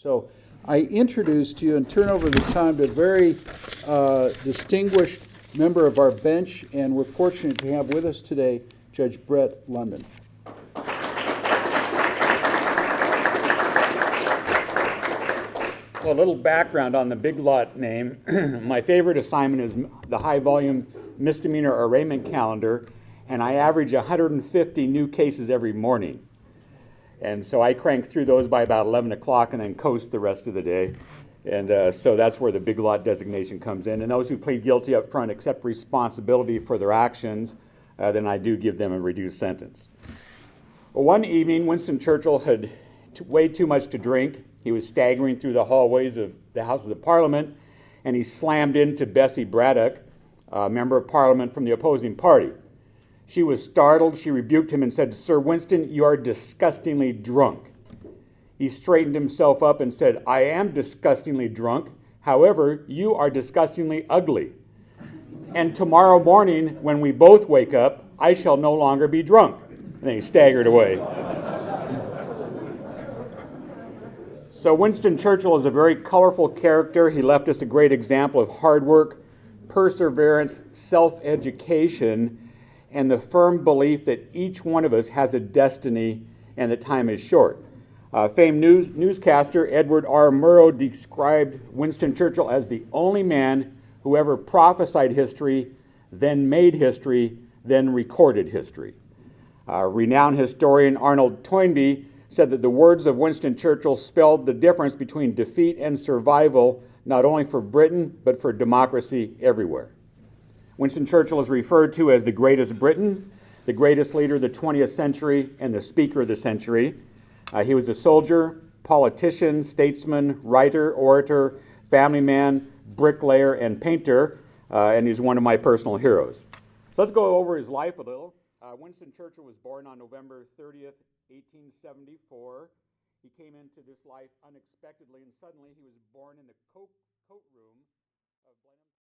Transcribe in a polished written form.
So I introduce to you and turn over the time to a very distinguished member of our bench, and we're fortunate to have with us today Judge Brett London. Well, a little background on the Big Lot name. My favorite assignment is the high-volume misdemeanor arraignment calendar, and I average 150 new cases every morning. And so I crank through those by about 11 o'clock and then coast the rest of the day. And so that's where the Big Lot designation comes in. And those who plead guilty up front accept responsibility for their actions, then I do give them a reduced sentence. Well, one evening, Winston Churchill had way too much to drink. He was staggering through the hallways of the Houses of Parliament, and he slammed into Bessie Braddock, a member of Parliament from the opposing party. She was startled. She rebuked him and said, "Sir Winston, you are disgustingly drunk." He straightened himself up and said, "I am disgustingly drunk. However, you are disgustingly ugly. And tomorrow morning, when we both wake up, I shall no longer be drunk." And then he staggered away. So Winston Churchill is a very colorful character. He left us a great example of hard work, perseverance, self-education, and the firm belief that each one of us has a destiny and that time is short. Famed newscaster Edward R. Murrow described Winston Churchill as the only man who ever prophesied history, then made history, then recorded history. Renowned historian Arnold Toynbee said that the words of Winston Churchill spelled the difference between defeat and survival, not only for Britain, but for democracy everywhere. Winston Churchill is referred to as the greatest Briton, the greatest leader of the 20th century, and the speaker of the century. He was a soldier, politician, statesman, writer, orator, family man, bricklayer, and painter, and he's one of my personal heroes. So let's go over his life a little. Winston Churchill was born on November 30th, 1874. He came into this life unexpectedly, and suddenly he was born in the coat room of Blenheim.